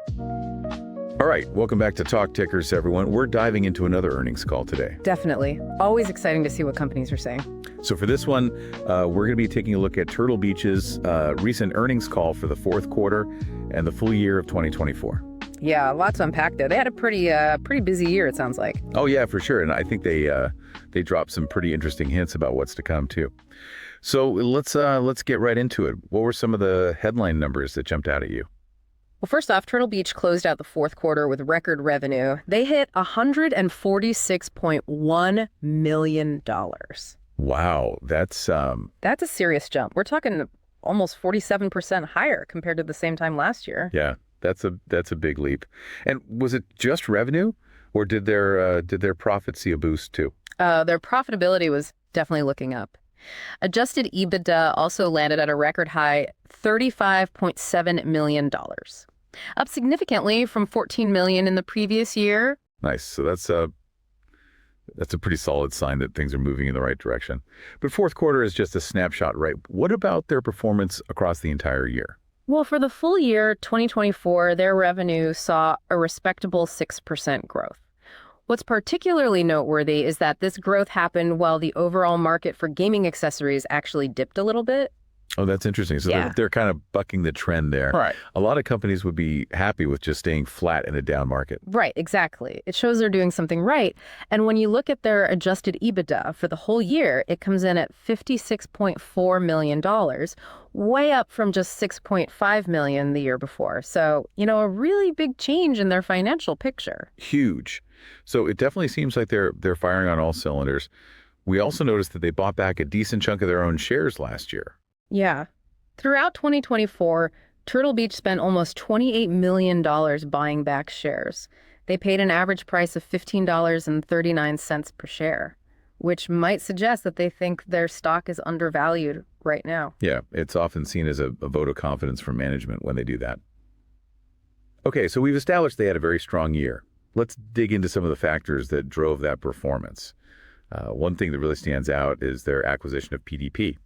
All right, welcome back to Talk Tickers, everyone. We're diving into another earnings call today. Definitely. Always exciting to see what companies are saying. So for this one, we're going to be taking a look at Turtle Beach's recent earnings call for the fourth quarter and the full year of 2024. Yeah, lots to unpack there. They had a pretty busy year, it sounds like. Oh yeah, for sure. And I think they dropped some pretty interesting hints about what's to come too. So let's get right into it. What were some of the headline numbers that jumped out at you? Well, first off, Turtle Beach closed out the fourth quarter with record revenue. They hit $146.1 million. Wow, that's a serious jump. We're talking almost 47% higher compared to the same time last year. Yeah, that's a big leap. And was it just revenue, or did their profits see a boost too? Their profitability was definitely looking up. Adjusted EBITDA also landed at a record high $35.7 million, up significantly from $14 million in the previous year. Nice. So that's a pretty solid sign that things are moving in the right direction. But fourth quarter is just a snapshot, right? What about their performance across the entire year? Well, for the full year 2024, their revenue saw a respectable 6% growth. What's particularly noteworthy is that this growth happened while the overall market for gaming accessories actually dipped a little bit. Oh, that's interesting. So Yeah. they're kind of bucking the trend there. Right. A lot of companies would be happy with just staying flat in a down market. Right, exactly. It shows they're doing something right. And when you look at their adjusted EBITDA for the whole year, it comes in at $56.4 million, way up from just $6.5 million the year before. So, a really big change in their financial picture. Huge. So it definitely seems like they're firing on all cylinders. We also noticed that they bought back a decent chunk of their own shares last year. Yeah. Throughout 2024, Turtle Beach spent almost $28 million buying back shares. They paid an average price of $15.39 per share, which might suggest that they think their stock is undervalued right now. Yeah, it's often seen as a vote of confidence from management when they do that. Okay, so we've established they had a very strong year. Let's dig into some of the factors that drove that performance. One thing that really stands out is their acquisition of PDP.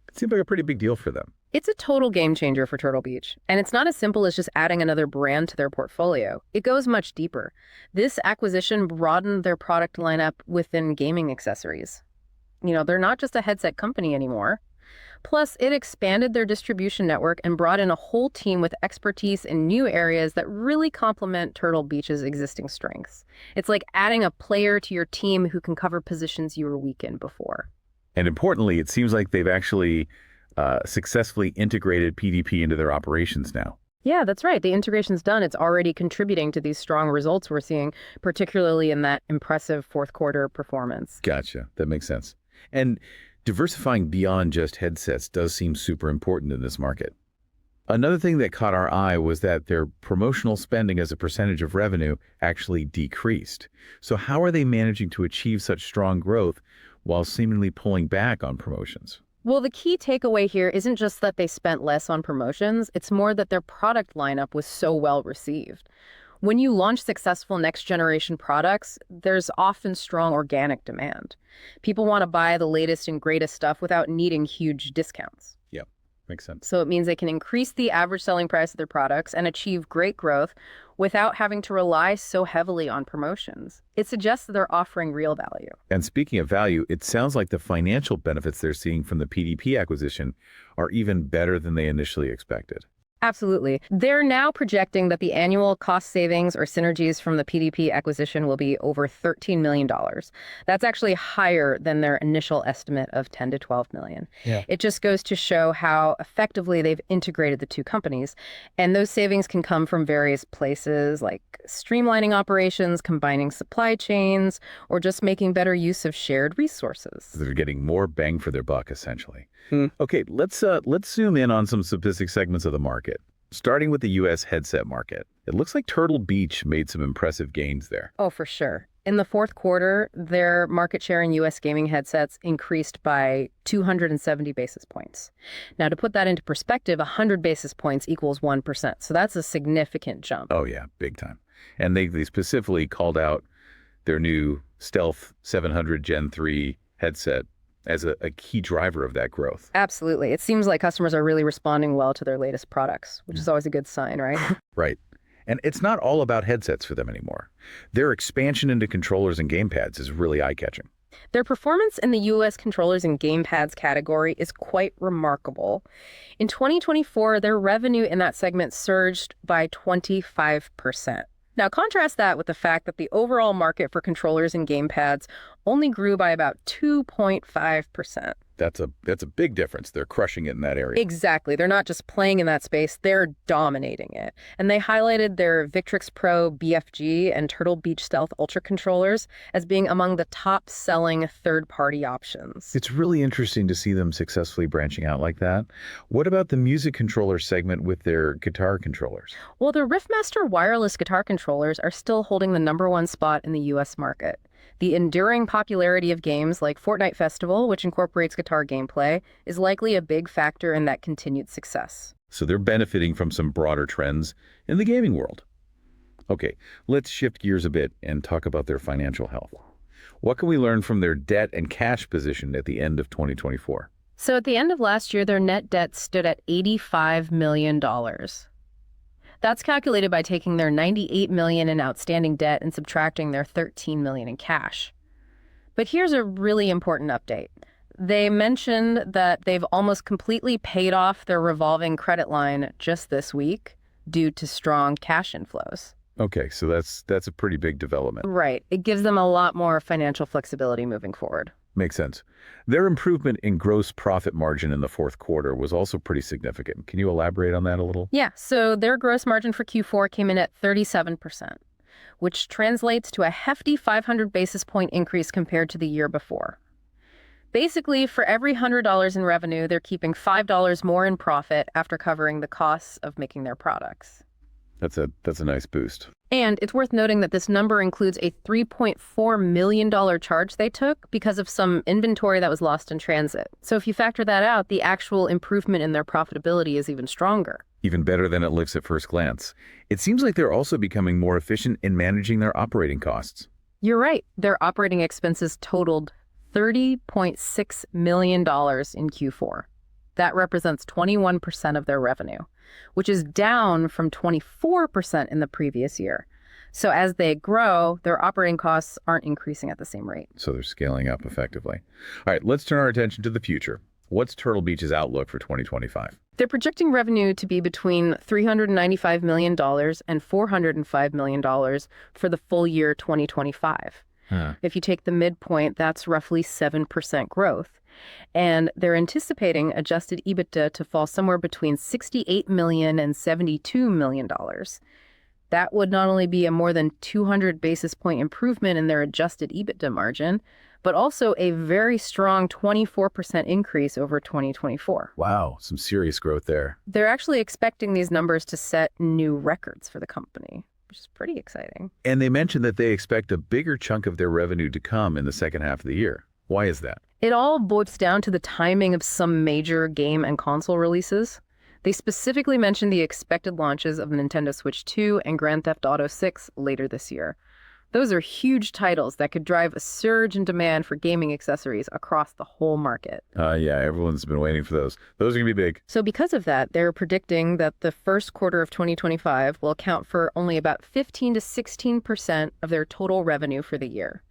It seemed like a pretty big deal for them. It's a total game changer for Turtle Beach, and it's not as simple as just adding another brand to their portfolio. It goes much deeper. This acquisition broadened their product lineup within gaming accessories. They're not just a headset company anymore. Plus, it expanded their distribution network and brought in a whole team with expertise in new areas that really complement Turtle Beach's existing strengths. It's like adding a player to your team who can cover positions you were weak in before. And importantly, it seems like they've actually successfully integrated PDP into their operations now. Yeah, that's right. The integration's done. It's already contributing to these strong results we're seeing, particularly in that impressive fourth quarter performance. Gotcha. That makes sense. And diversifying beyond just headsets does seem super important in this market. Another thing that caught our eye was that their promotional spending as a percentage of revenue actually decreased. So how are they managing to achieve such strong growth while seemingly pulling back on promotions? Well, the key takeaway here isn't just that they spent less on promotions, it's more that their product lineup was so well received. When you launch successful next-generation products, there's often strong organic demand. People want to buy the latest and greatest stuff without needing huge discounts. Yep, makes sense. So it means they can increase the average selling price of their products and achieve great growth without having to rely so heavily on promotions. It suggests that they're offering real value. And speaking of value, it sounds like the financial benefits they're seeing from the PDP acquisition are even better than they initially expected. Absolutely. They're now projecting that the annual cost savings or synergies from the PDP acquisition will be over $13 million. That's actually higher than their initial estimate of $10 to $12 million. Yeah. It just goes to show how effectively they've integrated the two companies. And those savings can come from various places like streamlining operations, combining supply chains, or just making better use of shared resources. They're getting more bang for their buck, essentially. Okay, let's zoom in on some specific segments of the market. Starting with the U.S. headset market, it looks like Turtle Beach made some impressive gains there. Oh, for sure. In the fourth quarter, their market share in U.S. gaming headsets increased by 270 basis points. Now, to put that into perspective, 100 basis points equals 1%. So that's a significant jump. Oh, yeah, big time. And they specifically called out their new Stealth 700 Gen 3 headset as a key driver of that growth. Absolutely. It seems like customers are really responding well to their latest products, which is always a good sign, right? Right. And it's not all about headsets for them anymore. Their expansion into controllers and gamepads is really eye-catching. Their performance in the U.S. controllers and gamepads category is quite remarkable. In 2024, their revenue in that segment surged by 25%. Now, contrast that with the fact that the overall market for controllers and gamepads only grew by about 2.5%. That's a big difference. They're crushing it in that area. Exactly. They're not just playing in that space, they're dominating it. And they highlighted their Victrix Pro BFG and Turtle Beach Stealth Ultra controllers as being among the top-selling third-party options. It's really interesting to see them successfully branching out like that. What about the music controller segment with their guitar controllers? Well, the Riff Master wireless guitar controllers are still holding the #1 spot in the U.S. market. The enduring popularity of games like Fortnite Festival, which incorporates guitar gameplay, is likely a big factor in that continued success. So they're benefiting from some broader trends in the gaming world. Okay, let's shift gears a bit and talk about their financial health. What can we learn from their debt and cash position at the end of 2024? So at the end of last year, their net debt stood at $85 million. That's calculated by taking their $98 million in outstanding debt and subtracting their $13 million in cash. But here's a really important update. They mentioned that they've almost completely paid off their revolving credit line just this week due to strong cash inflows. Okay, so that's a pretty big development. Right. It gives them a lot more financial flexibility moving forward. Makes sense. Their improvement in gross profit margin in the fourth quarter was also pretty significant. Can you elaborate on that a little? Yeah, so their gross margin for Q4 came in at 37%, which translates to a hefty 500 basis point increase compared to the year before. Basically, for every $100 in revenue, they're keeping $5 more in profit after covering the costs of making their products. That's a nice boost. And it's worth noting that this number includes a $3.4 million charge they took because of some inventory that was lost in transit. So if you factor that out, the actual improvement in their profitability is even stronger. Even better than it looks at first glance. It seems like they're also becoming more efficient in managing their operating costs. You're right. Their operating expenses totaled $30.6 million in Q4. That represents 21% of their revenue, which is down from 24% in the previous year. So as they grow, their operating costs aren't increasing at the same rate. So they're scaling up effectively. All right, let's turn our attention to the future. What's Turtle Beach's outlook for 2025? They're projecting revenue to be between $395 million and $405 million for the full year 2025. If you take the midpoint, that's roughly 7% growth. And they're anticipating adjusted EBITDA to fall somewhere between $68 million and $72 million. That would not only be a more than 200 basis point improvement in their adjusted EBITDA margin, but also a very strong 24% increase over 2024. Wow, some serious growth there. They're actually expecting these numbers to set new records for the company, which is pretty exciting. And they mentioned that they expect a bigger chunk of their revenue to come in the second half of the year. Why is that? It all boils down to the timing of some major game and console releases. They specifically mentioned the expected launches of Nintendo Switch 2 and Grand Theft Auto 6 later this year. Those are huge titles that could drive a surge in demand for gaming accessories across the whole market. Yeah, everyone's been waiting for those. Those are going to be big. So because of that, they're predicting that the first quarter of 2025 will account for only about 15 to 16% of their total revenue for the year.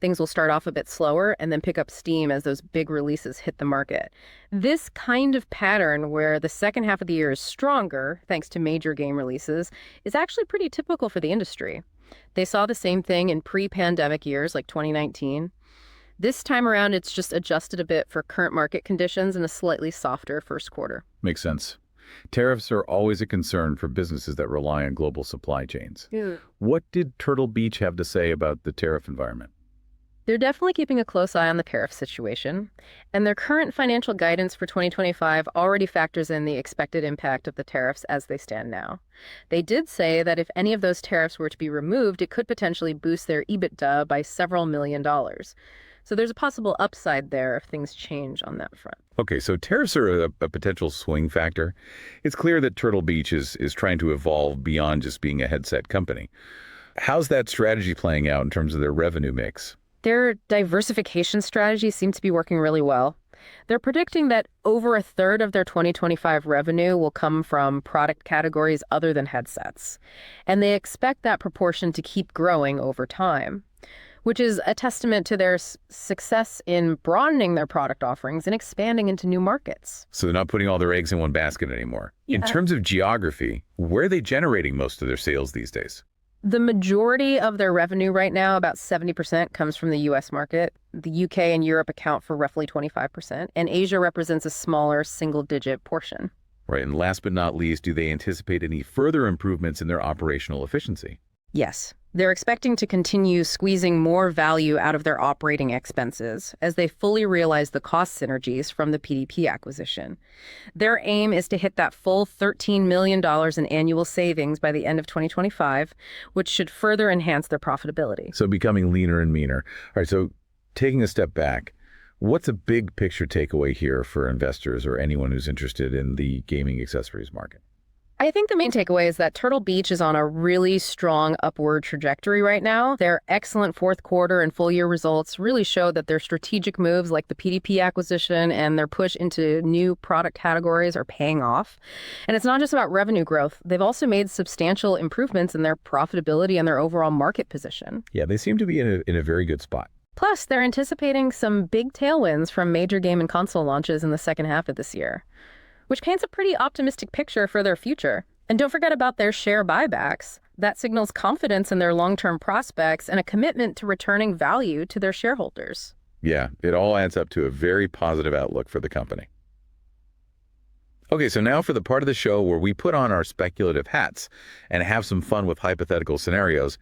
Things will start off a bit slower and then pick up steam as those big releases hit the market. This kind of pattern where the second half of the year is stronger, thanks to major game releases, is actually pretty typical for the industry. They saw the same thing in pre-pandemic years like 2019. This time around, it's just adjusted a bit for current market conditions and a slightly softer first quarter. Makes sense. Tariffs are always a concern for businesses that rely on global supply chains. What did Turtle Beach have to say about the tariff environment? They're definitely keeping a close eye on the tariff situation, and their current financial guidance for 2025 already factors in the expected impact of the tariffs as they stand now. They did say that if any of those tariffs were to be removed, it could potentially boost their EBITDA by several $million. So there's a possible upside there if things change on that front. Okay, so tariffs are a potential swing factor. It's clear that Turtle Beach is trying to evolve beyond just being a headset company. How's that strategy playing out in terms of their revenue mix? Their diversification strategy seemed to be working really well. They're predicting that over a third of their 2025 revenue will come from product categories other than headsets. And they expect that proportion to keep growing over time, which is a testament to their success in broadening their product offerings and expanding into new markets. So they're not putting all their eggs in one basket anymore. In terms of geography, where are they generating most of their sales these days? The majority of their revenue right now, about 70%, comes from the U.S. market. The UK and Europe account for roughly 25%, and Asia represents a smaller single-digit portion. Right, and last but not least, do they anticipate any further improvements in their operational efficiency? Yes. They're expecting to continue squeezing more value out of their operating expenses as they fully realize the cost synergies from the PDP acquisition. Their aim is to hit that full $13 million in annual savings by the end of 2025, which should further enhance their profitability. So becoming leaner and meaner. All right, so taking a step back, what's a big picture takeaway here for investors or anyone who's interested in the gaming accessories market? I think the main takeaway is that Turtle Beach is on a really strong upward trajectory right now. Their excellent fourth quarter and full year results really show that their strategic moves like the PDP acquisition and their push into new product categories are paying off. And it's not just about revenue growth. They've also made substantial improvements in their profitability and their overall market position. Yeah, they seem to be in a very good spot. Plus, they're anticipating some big tailwinds from major game and console launches in the second half of this year, which paints a pretty optimistic picture for their future. And don't forget about their share buybacks. That signals confidence in their long-term prospects and a commitment to returning value to their shareholders. Yeah, it all adds up to a very positive outlook for the company. Okay, so now for the part of the show where we put on our speculative hats and have some fun with hypothetical scenarios.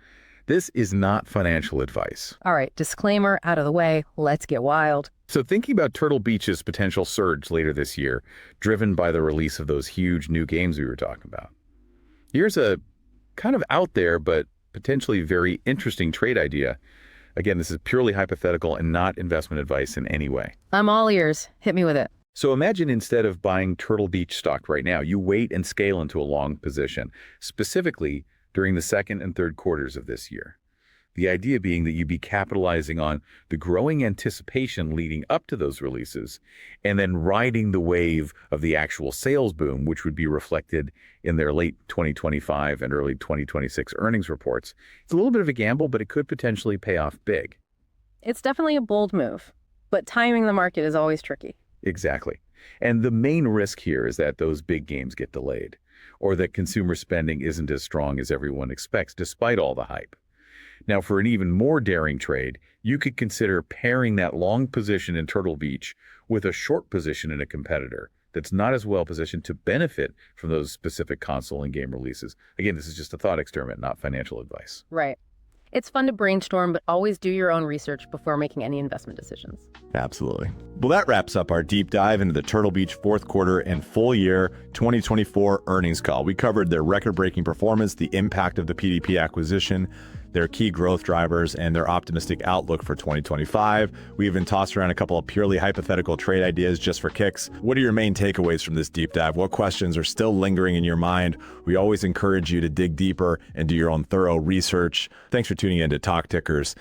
This is not financial advice. All right, disclaimer out of the way. Let's get wild. So thinking about Turtle Beach's potential surge later this year, driven by the release of those huge new games we were talking about. Here's a kind of out there, but potentially very interesting trade idea. Again, this is purely hypothetical and not investment advice in any way. I'm all ears. Hit me with it. So imagine instead of buying Turtle Beach stock right now, you wait and scale into a long position, specifically during the second and third quarters of this year. The idea being that you'd be capitalizing on the growing anticipation leading up to those releases and then riding the wave of the actual sales boom, which would be reflected in their late 2025 and early 2026 earnings reports. It's a little bit of a gamble, but it could potentially pay off big. It's definitely a bold move, but timing the market is always tricky. Exactly. And the main risk here is that those big games get delayed, or that consumer spending isn't as strong as everyone expects, despite all the hype. Now, for an even more daring trade, you could consider pairing that long position in Turtle Beach with a short position in a competitor that's not as well positioned to benefit from those specific console and game releases. Again, this is just a thought experiment, not financial advice. Right. It's fun to brainstorm, but always do your own research before making any investment decisions. Absolutely. Well, that wraps up our deep dive into the Turtle Beach fourth quarter and full year 2024 earnings call. We covered their record-breaking performance, the impact of the PDP acquisition, their key growth drivers, and their optimistic outlook for 2025. We even tossed around a couple of purely hypothetical trade ideas just for kicks. What are your main takeaways from this deep dive? What questions are still lingering in your mind? We always encourage you to dig deeper and do your own thorough research. Thanks for tuning in to Talk Tickers.